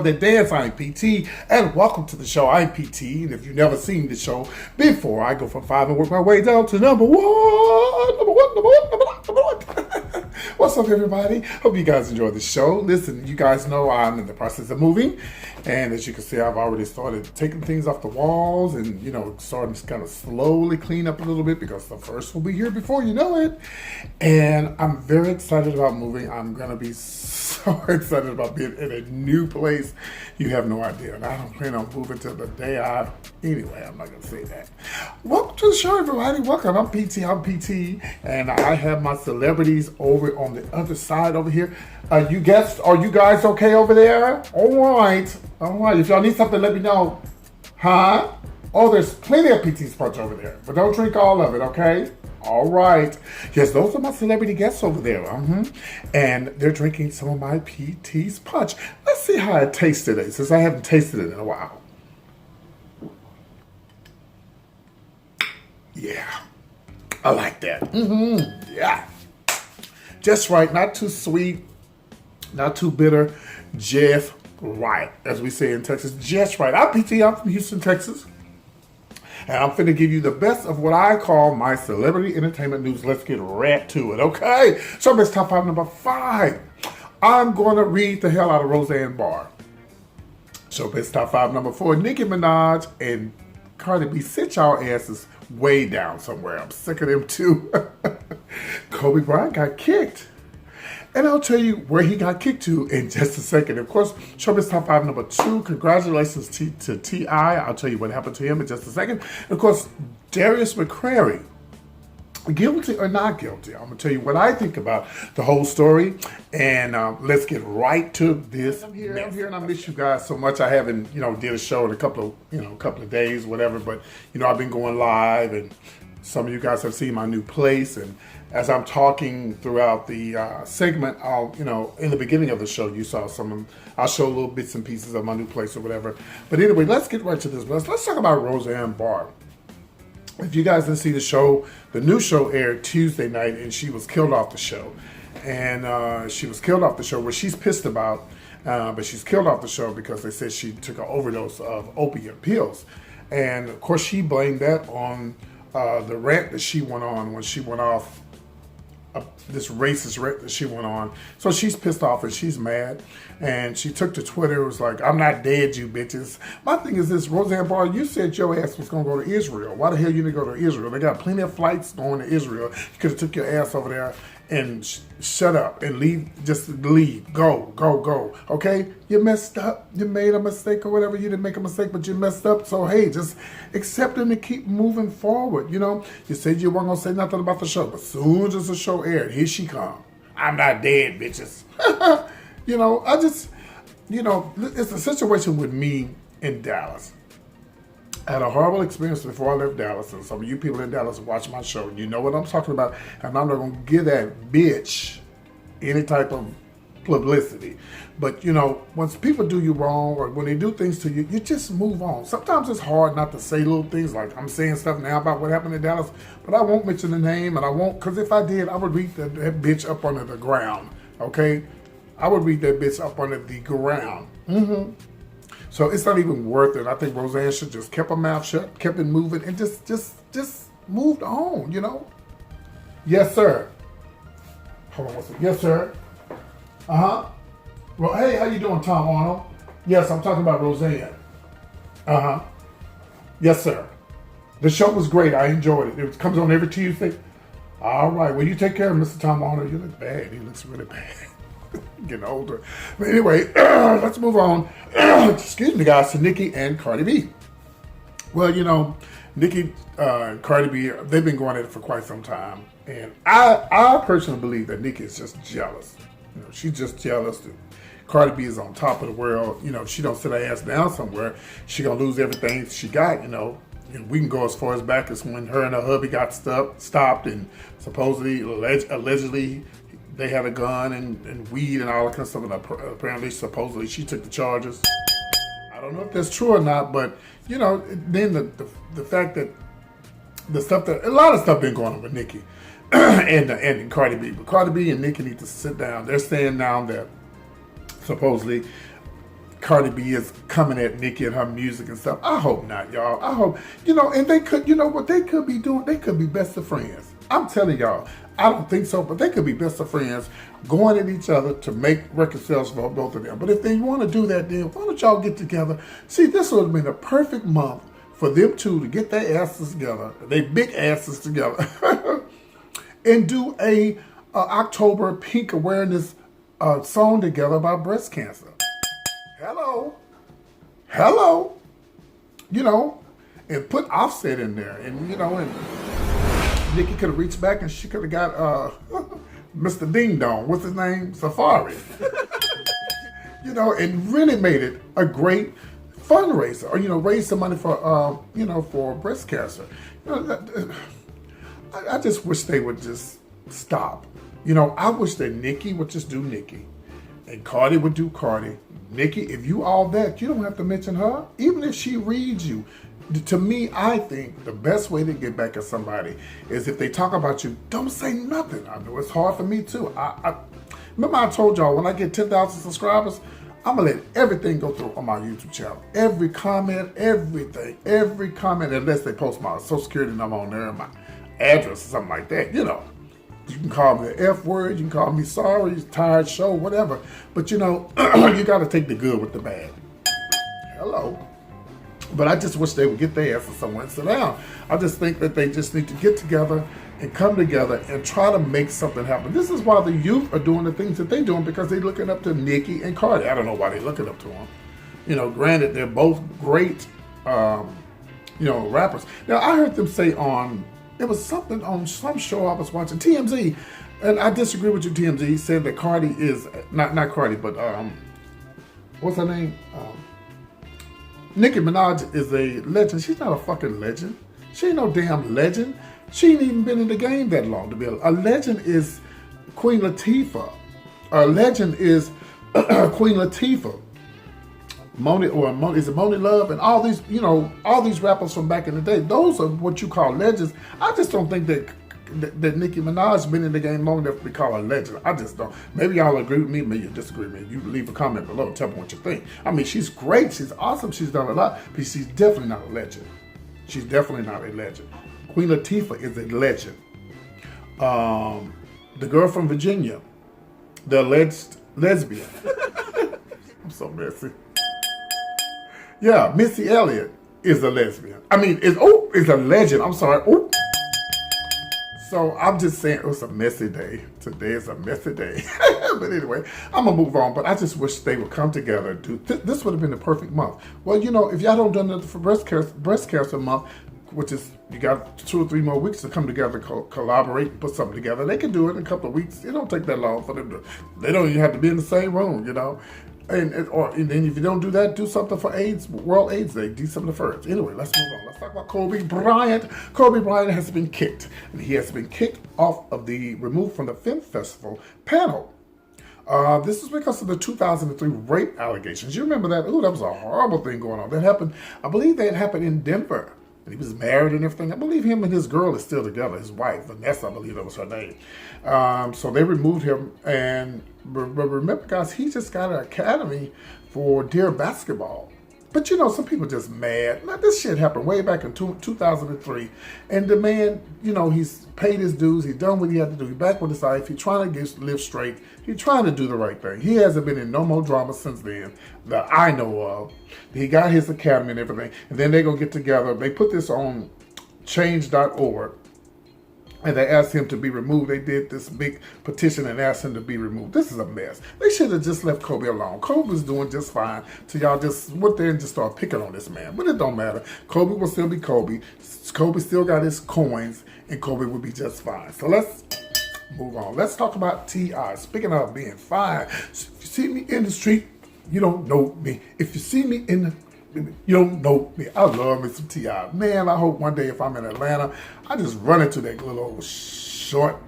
that dance. I'm PT, and welcome to the show. I'm PT, and if you've never seen the show before, I go from 5 and work my way down to number one. What's up, everybody? Hope you guys enjoy the show. Listen, you guys know I'm in the process of moving, and as you can see, I've already started taking things off the walls and, starting to kind of slowly clean up a little bit because the first will be here before you know it. And I'm very excited about moving. I'm going to be so excited about being in a new place. You have no idea. And I don't plan on moving till the day anyway, I'm not going to say that. Welcome to the show, everybody. Welcome. I'm PT, and I have my celebrities over on the other side over here. Are you guys okay over there? All right. If y'all need something, let me know. Huh? Oh, there's plenty of PT's punch over there, but don't drink all of it, okay? All right. Yes, those are my celebrity guests over there. And they're drinking some of my PT's punch. Let's see how it tastes today, since I haven't tasted it in a while. Yeah, I like that. Yeah. Just right, not too sweet, not too bitter, just right, as we say in Texas, just right. I'm PT, I'm from Houston, Texas. And I'm finna give you the best of what I call my celebrity entertainment news. Let's get right to it, okay? Showbiz Top 5 number 5. I'm going to read the hell out of Roseanne Barr. Showbiz Top 5 number 4. Nicki Minaj and Cardi B, sit y'all asses way down somewhere. I'm sick of them too. Kobe Bryant got kicked. And I'll tell you where he got kicked to in just a second. Of course, Showbiz Top 5 number 2. Congratulations to T.I. I'll tell you what happened to him in just a second. And of course, Darauis McCrary. Guilty or not guilty? I'm going to tell you what I think about the whole story. And let's get right to this. I'm here and I miss you guys so much. I haven't, did a show in a couple of days, whatever. But, I've been going live, and some of you guys have seen my new place. And as I'm talking throughout the segment, in the beginning of the show, you saw I'll show little bits and pieces of my new place or whatever. But anyway, let's get right to this. Let's talk about Roseanne Barr. If you guys didn't see the show, the new show aired Tuesday night, and she was killed off the show. And she was killed off the show, where she's pissed about, but she's killed off the show because they said she took an overdose of opiate pills. And of course, she blamed that on the rant that she went on when she went off, this racist rant that she went on. So she's pissed off and she's mad. And she took to Twitter. It was like, I'm not dead, you bitches. My thing is this, Roseanne Barr, you said your ass was going to go to Israel. Why the hell you didn't go to Israel? They got plenty of flights going to Israel. You could have took your ass over there and shut up and leave. Just leave. Go. Okay? You messed up. You made a mistake or whatever. You didn't make a mistake, but you messed up. So, hey, just accept it and keep moving forward. You said you weren't going to say nothing about the show, but as soon as the show aired, here she come. I'm not dead, bitches. It's a situation with me in Dallas. I had a horrible experience before I left Dallas, and some of you people in Dallas watch my show. You know what I'm talking about, and I'm not going to give that bitch any type of publicity. But, once people do you wrong or when they do things to you, you just move on. Sometimes it's hard not to say little things like I'm saying stuff now about what happened in Dallas, but I won't mention the name, and I won't, because if I did, I would read that bitch up under the ground, okay? I would read that bitch up under the ground. So it's not even worth it. I think Roseanne should just kept her mouth shut, kept it moving, and just moved on, Yes, sir. Hold on one second. Yes, sir. Well, hey, how you doing, Tom Arnold? Yes, I'm talking about Roseanne. Yes, sir. The show was great. I enjoyed it. It comes on every Tuesday. All right. Well, you take care of Mr. Tom Arnold. You look bad. He looks really bad. Getting older. But anyway, let's move on. Excuse me, guys, to Nikki and Cardi B. Well, Nikki and Cardi B, they've been going at it for quite some time. And I personally believe that Nikki is just jealous. She's just jealous that Cardi B is on top of the world. If she don't sit her ass down somewhere, she gonna lose everything she got, we can go as far as back as when her and her hubby got stopped and supposedly, allegedly, they had a gun and weed and all that kind of stuff. And apparently, supposedly, she took the charges. I don't know if that's true or not, but, then the fact that a lot of stuff been going on with Nikki and Cardi B. But Cardi B and Nikki need to sit down. They're saying now that supposedly Cardi B is coming at Nicki and her music and stuff. I hope not, y'all. I hope, and they could, what they could be doing? They could be best of friends. I'm telling y'all, I don't think so, but they could be best of friends going at each other to make record sales for both of them. But if they want to do that, then why don't y'all get together? See, this would have been a perfect month for them two to get their asses together, their big asses together, and do a October Pink Awareness song together about breast cancer. Hello, and put Offset in there, and Nicki could have reached back and she could have got Mr. Ding Dong, what's his name? Safari. And really made it a great fundraiser, or raise some money for for breast cancer. I just wish they would just stop. I wish that Nicki would just do Nicki, and Cardi would do Cardi. Nicki, if you all that, you don't have to mention her, even if she reads you. To me, I think the best way to get back at somebody is if they talk about you, don't say nothing. I know it's hard for me too. I remember I told y'all when I get 10,000 subscribers, I'm gonna let everything go through on my YouTube channel. Every comment, everything, unless they post my social security number on there and my address or something like that. You can call me the F word, you can call me sorry, tired show, whatever. But you gotta take the good with the bad. Hello. But I just wish they would get their asses somewhere and sit down. I just think that they just need to get together and come together and try to make something happen. This is why the youth are doing the things that they're doing, because they're looking up to Nicki and Cardi. I don't know why they're looking up to them. Granted, they're both great, rappers. Now, I heard them say it was something on some show I was watching, TMZ, and I disagree with you, TMZ. He said that Cardi is, not Cardi, but, what's her name? Nicki Minaj is a legend. She's not a fucking legend. She ain't no damn legend. She ain't even been in the game that long to be a legend. Is Queen Latifah. A legend is Queen Latifah. Is it Moni Love and all these, all these rappers from back in the day. Those are what you call legends. I just don't think that Nicki Minaj been in the game long enough to be called a legend. I just don't. Maybe y'all agree with me, maybe you disagree with me. You leave a comment below, tell me what you think. I mean, she's great, she's awesome, she's done a lot, but she's definitely not a legend. She's definitely not a legend. Queen Latifah is a legend. The girl from Virginia, the alleged lesbian. I'm so messy. Yeah, Missy Elliott is a lesbian. I mean, is a legend. I'm sorry. Oh. So I'm just saying it was a messy day. Today is a messy day. But anyway, I'm going to move on. But I just wish they would come together. This would have been the perfect month. Well, if y'all don't do nothing for breast cancer month, which is, you got 2 or 3 more weeks to come together, collaborate, and put something together. They can do it in a couple of weeks. It don't take that long for them to, they don't even have to be in the same room, And then if you don't do that, do something for AIDS, World AIDS Day, December the 1st. Anyway, let's move on. Let's talk about Kobe Bryant. Kobe Bryant has been kicked. And he has been kicked off of removed from the film festival panel. This is because of the 2003 rape allegations. You remember that? That was a horrible thing going on. That happened, I believe that happened in Denver. And he was married and everything. I believe him and his girl is still together. His wife, Vanessa, I believe that was her name. So they removed him. And remember, guys, he just got an academy for Dear Basketball. But some people just mad. Now, this shit happened way back in 2003. And the man, he's paid his dues. He's done what he had to do. He's back with his life. He's trying to live straight. He's trying to do the right thing. He hasn't been in no more drama since then that I know of. He got his academy and everything. And then they're going to get together. They put this on change.org. And they asked him to be removed. They did this big petition and asked him to be removed. This is a mess. They should have just left Kobe alone. Kobe was doing just fine. So y'all just went there and just started picking on this man. But it don't matter. Kobe will still be Kobe. Kobe still got his coins. And Kobe will be just fine. So let's move on. Let's talk about T.I. Speaking of being fine. If you see me in the street, you don't know me. If you see me in the you don't know me. I love me some T.I. Man, I hope one day if I'm in Atlanta, I just run into that little old short,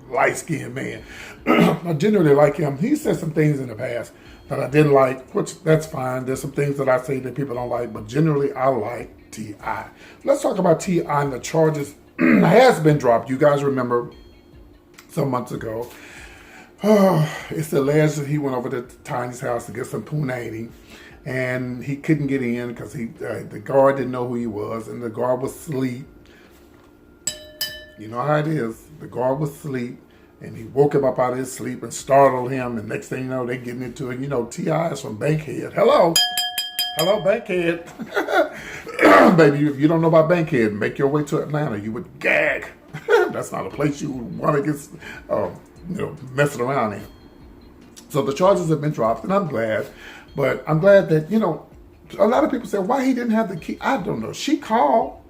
light-skinned man. I generally like him. He said some things in the past that I didn't like, which that's fine. There's some things that I say that people don't like, but generally I like T.I. Let's talk about T.I. and the charges has been dropped. You guys remember some months ago. It's alleged that he went over to Tiny's house to get some punani. and he couldn't get in because the guard didn't know who he was, and the guard was asleep. You know how it is. The guard was asleep, and he woke him up out of his sleep and startled him, and next thing you know, they getting into it. You know, T.I. is from Bankhead. Hello, Bankhead. Baby, if you don't know about Bankhead, make your way to Atlanta. You would gag. That's not a place you would want to get, messing around in. So the charges have been dropped, and I'm glad. But I'm glad that, a lot of people say, why he didn't have the key? I don't know. She called.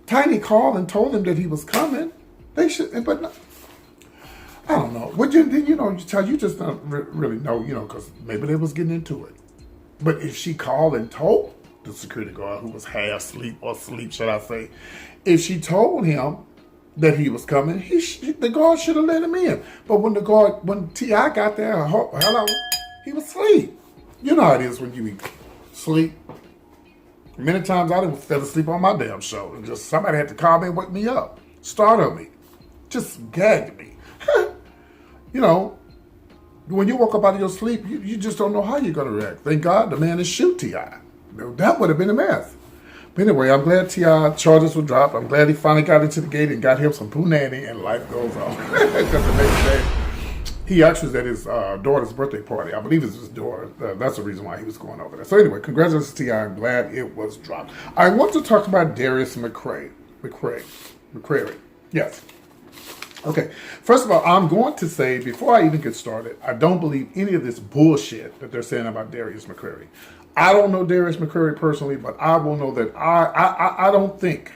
Tiny called and told him that he was coming. They should, but no, I don't know. Would you just don't really know, because maybe they was getting into it. But if she called and told the security guard, who was half asleep or asleep, should I say, if she told him that he was coming, the guard should have let him in. But when T.I. got there, hello, he was asleep. You know how it is when you sleep. Many times I fell asleep on my damn show, and just somebody had to call me and wake me up, startle me, just gagged me. When you woke up out of your sleep, you just don't know how you're going to react. Thank God the man is shoot T.I. That would have been a mess. But anyway, I'm glad T.I. charges were dropped. I'm glad he finally got into the gate and got him some punani, and life goes on. Because the next day, he actually was at his daughter's birthday party. I believe it's his daughter. That's the reason why he was going over there. So anyway, congratulations to T.I. I'm glad it was dropped. I want to talk about Darauis McCrary. Yes. Okay. First of all, I'm going to say, before I even get started, I don't believe any of this bullshit that they're saying about Darauis McCrary. I don't know Darauis McCrary personally, but I will know that I don't think,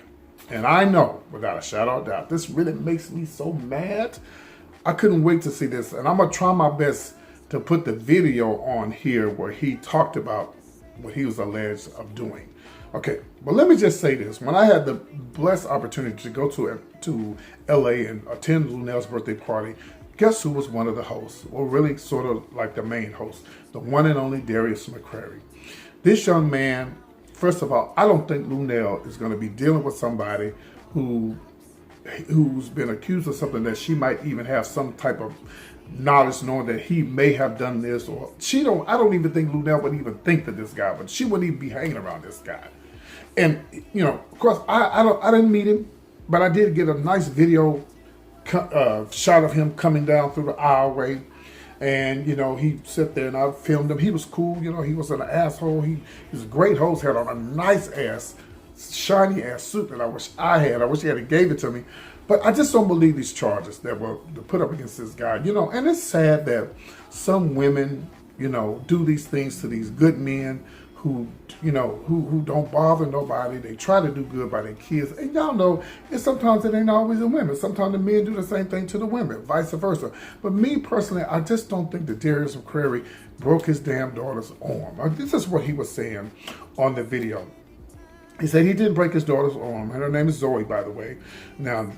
and I know without a shadow of doubt, this really makes me so mad. I couldn't wait to see this, and I'm going to try my best to put the video on here where he talked about what he was alleged of doing. Okay, but let me just say this. When I had the blessed opportunity to go to LA and attend Lunel's birthday party, guess who was one of the hosts? Well, really sort of like the main host, the one and only Darauis McCrary. This young man, first of all, I don't think Lunel is going to be dealing with somebody who's been accused of something that she might even have some type of knowledge, knowing that he may have done this, or I don't even think Lunel would even think that this guy, but she wouldn't even be hanging around this guy. And, of course, I didn't meet him, but I did get a nice video shot of him coming down through the aisleway. And, he sat there and I filmed him. He was cool. He was an asshole. He was a great host, had on a nice ass, shiny ass suit that I wish I had. I wish he had gave it to me. But I just don't believe these charges that were put up against this guy. And it's sad that some women, do these things to these good men who don't bother nobody. They try to do good by their kids. And y'all know, sometimes it ain't always the women. Sometimes the men do the same thing to the women, vice versa. But me personally, I just don't think that Darauis McCrary broke his damn daughter's arm. This is what he was saying on the video. He said he didn't break his daughter's arm. And her name is Zoe, by the way. Now,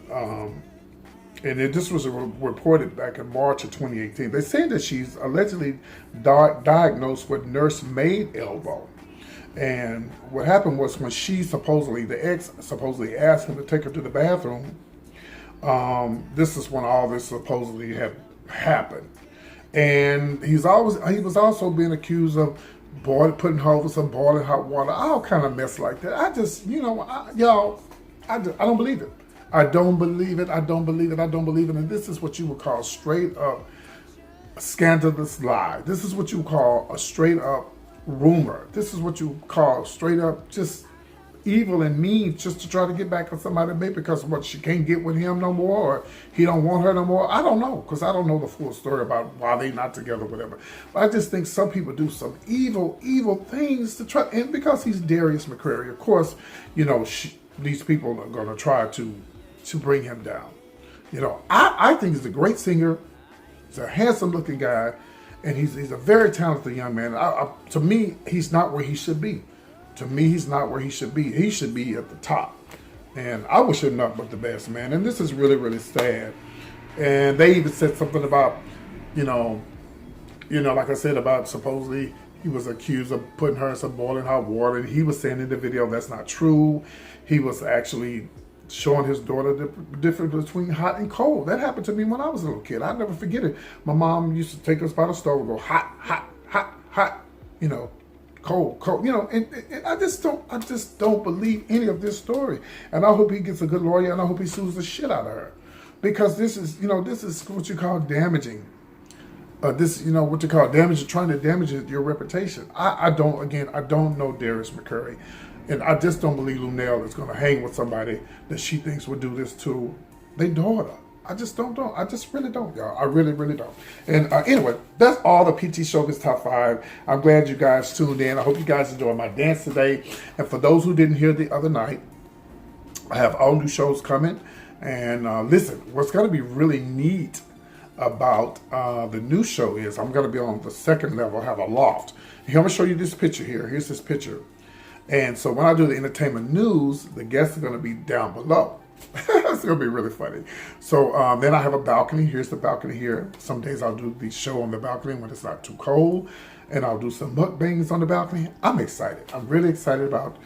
this was reported back in March of 2018. They say that she's allegedly diagnosed with nurse maid elbow. And what happened was when the ex supposedly asked him to take her to the bathroom, this is when all this supposedly had happened. And he was also being accused of putting her over some boiling hot water, all kind of mess like that. I just, I don't believe it. I don't believe it. I don't believe it. I don't believe it. And this is what you would call straight up scandalous lie. This is what you call a straight up rumor. This is what you call straight up just evil and mean, just to try to get back at somebody, maybe because she can't get with him no more, or he don't want her no more. I don't know, because I don't know the full story about why they not together, whatever. But I just think some people do some evil things to try, and because he's Darauis McCrary, of course, these people are going to try to bring him down. I think he's a great singer. He's a handsome looking guy. And he's a very talented young man. To me, he's not where he should be. To me, he's not where he should be. He should be at the top. And I wish him nothing but the best, man. And this is really, really sad. And they even said something about, like I said, about supposedly he was accused of putting her in some boiling hot water. And he was saying in the video that's not true. He was actually showing his daughter the difference between hot and cold. That happened to me when I was a little kid. I'll never forget it. My mom used to take us by the stove and go hot, hot, hot, hot, cold, you know, and I just don't believe any of this story. And I hope he gets a good lawyer, and I hope he sues the shit out of her, because this is, you know, this is what you call damaging. This, you know, what you call damage, trying to damage your reputation. I don't know Darauis McCrary, and I just don't believe Lunell is going to hang with somebody that she thinks would do this to their daughter. I just don't. I just really don't, y'all. I really, really don't. And anyway, that's all the PT Showbiz Top 5. I'm glad you guys tuned in. I hope you guys enjoyed my dance today. And for those who didn't hear the other night, I have all new shows coming. And listen, what's going to be really neat about the new show is I'm going to be on the second level. I have a loft. Here, I'm going to show you this picture here. Here's this picture. And so when I do the entertainment news, the guests are going to be down below. It's going to be really funny. So then I have a balcony. Here's the balcony here. Some days I'll do the show on the balcony when it's not too cold. And I'll do some mukbangs on the balcony. I'm excited. I'm really excited about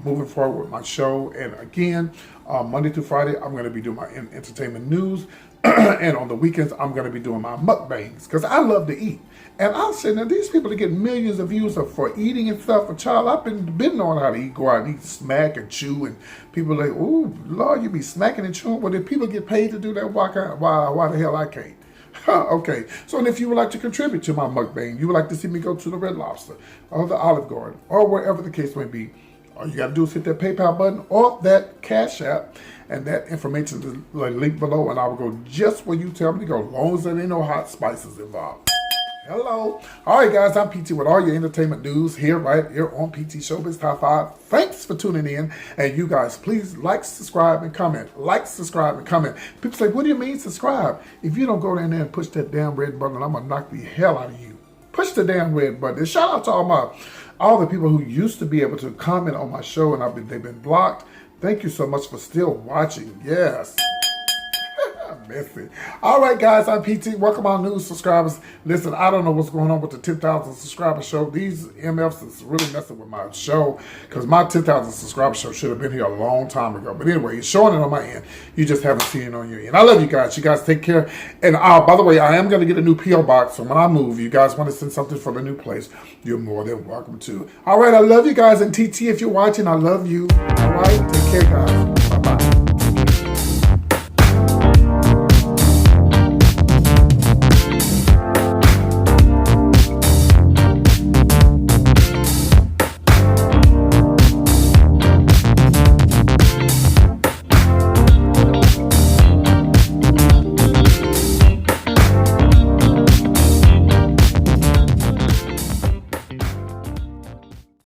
moving forward with my show. And again, Monday through Friday, I'm going to be doing my entertainment news. And on the weekends, I'm going to be doing my mukbangs because I love to eat. And I'll say, now these people that get millions of views for eating and stuff. For child, I've been knowing how to eat, go out and eat, smack and chew. And people are like, oh, Lord, you be smacking and chewing. Well, if people get paid to do that, why the hell I can't? Okay, so if you would like to contribute to my mukbang, you would like to see me go to the Red Lobster or the Olive Garden or wherever the case may be, all you got to do is hit that PayPal button or that Cash App, and that information is linked below, and I will go just where you tell me to go, as long as there ain't no hot spices involved. Hello. All right, guys, I'm PT with all your entertainment news right here on PT Showbiz Top 5. Thanks for tuning in. And you guys, please like, subscribe, and comment. Like, subscribe, and comment. People say, what do you mean subscribe? If you don't go in there and push that damn red button, I'm going to knock the hell out of you. Push the damn red button. And shout out to all the people who used to be able to comment on my show, and they've been blocked. Thank you so much for still watching. Yes. Messy. All right, guys, I'm PT. Welcome our new subscribers. Listen, I don't know what's going on with the 10,000 subscriber show. These MFs is really messing with my show because my 10,000 subscriber show should have been here a long time ago. But anyway, it's showing it on my end. You just haven't seen it on your end. I love you guys. You guys take care. And by the way, I am going to get a new P.O. box. So when I move, you guys want to send something for the new place, you're more than welcome to. All right, I love you guys. And TT, if you're watching, I love you. All right, take care, guys. Bye-bye.